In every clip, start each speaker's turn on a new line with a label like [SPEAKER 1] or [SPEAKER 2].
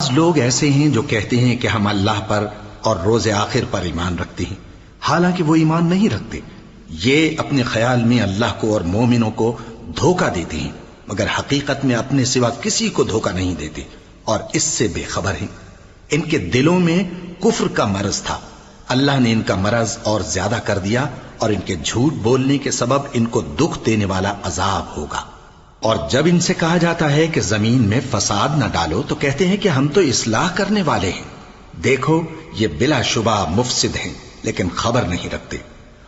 [SPEAKER 1] بعض لوگ ایسے ہیں جو کہتے ہیں کہ ہم اللہ پر اور روز آخر پر ایمان رکھتے ہیں، حالانکہ وہ ایمان نہیں رکھتے۔ یہ اپنے خیال میں اللہ کو اور مومنوں کو دھوکہ دیتے ہیں، مگر حقیقت میں اپنے سوا کسی کو دھوکہ نہیں دیتے اور اس سے بے خبر ہیں۔ ان کے دلوں میں کفر کا مرض تھا، اللہ نے ان کا مرض اور زیادہ کر دیا، اور ان کے جھوٹ بولنے کے سبب ان کو دکھ دینے والا عذاب ہوگا۔ اور جب ان سے کہا جاتا ہے کہ زمین میں فساد نہ ڈالو تو کہتے ہیں کہ ہم تو اصلاح کرنے والے ہیں۔ دیکھو یہ بلا شبہ مفسد ہیں لیکن خبر نہیں رکھتے۔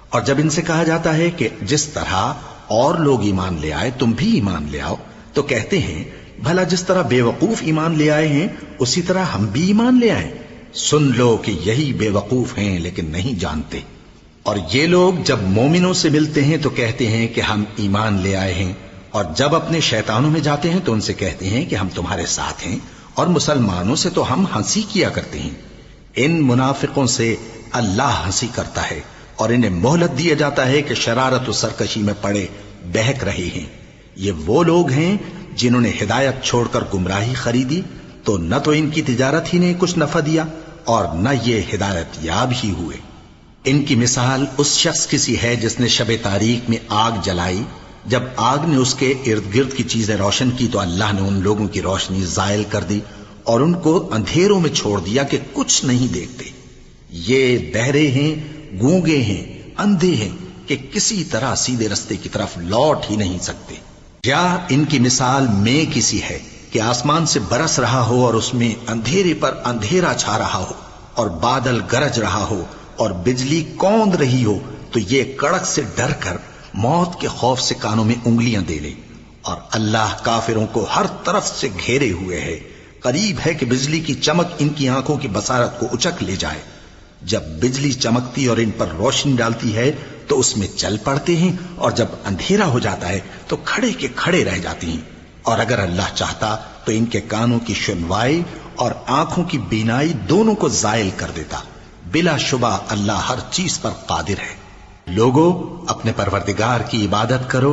[SPEAKER 1] اور جب ان سے کہا جاتا ہے کہ جس طرح اور لوگ ایمان لے آئے تم بھی ایمان لے آؤ تو کہتے ہیں بھلا جس طرح بے وقوف ایمان لے آئے ہیں اسی طرح ہم بھی ایمان لے آئیں۔ سن لو کہ یہی بے وقوف ہیں لیکن نہیں جانتے۔ اور یہ لوگ جب مومنوں سے ملتے ہیں تو کہتے ہیں کہ ہم ایمان لے آئے ہیں، اور جب اپنے شیطانوں میں جاتے ہیں تو ان سے کہتے ہیں کہ ہم تمہارے ساتھ ہیں، اور مسلمانوں سے تو ہم ہنسی کیا کرتے ہیں۔ ان منافقوں سے اللہ ہنسی کرتا ہے اور انہیں مہلت دیا جاتا ہے کہ شرارت و سرکشی میں پڑے بہک رہے ہیں۔ یہ وہ لوگ ہیں جنہوں نے ہدایت چھوڑ کر گمراہی خریدی، تو نہ تو ان کی تجارت ہی نے کچھ نفع دیا اور نہ یہ ہدایت یاب ہی ہوئے۔ ان کی مثال اس شخص کی سی ہے جس نے شب تاریک میں آگ جلائی، جب آگ نے اس کے ارد گرد کی چیزیں روشن کی تو اللہ نے ان لوگوں کی روشنی زائل کر دی اور ان کو اندھیروں میں چھوڑ دیا کہ کچھ نہیں دیکھتے۔ یہ بہرے ہیں، گونگے ہیں، اندھے ہیں کہ کسی طرح سیدھے رستے کی طرف لوٹ ہی نہیں سکتے۔ یا ان کی مثال میں کسی ہے کہ آسمان سے برس رہا ہو اور اس میں اندھیرے پر اندھیرا چھا رہا ہو اور بادل گرج رہا ہو اور بجلی کوند رہی ہو تو یہ کڑک سے ڈر کر موت کے خوف سے کانوں میں انگلیاں دے لے۔ اور اللہ کافروں کو ہر طرف سے گھیرے ہوئے ہے، قریب ہے کہ بجلی کی چمک ان کی آنکھوں کی بصارت کو اچک لے جائے۔ جب بجلی چمکتی اور ان پر روشنی ڈالتی ہے تو اس میں چل پڑتے ہیں، اور جب اندھیرا ہو جاتا ہے تو کھڑے کے کھڑے رہ جاتے ہیں۔ اور اگر اللہ چاہتا تو ان کے کانوں کی سنوائی اور آنکھوں کی بینائی دونوں کو زائل کر دیتا۔ بلا شبہ اللہ ہر چیز پر قادر ہے۔ لوگو اپنے پروردگار کی عبادت کرو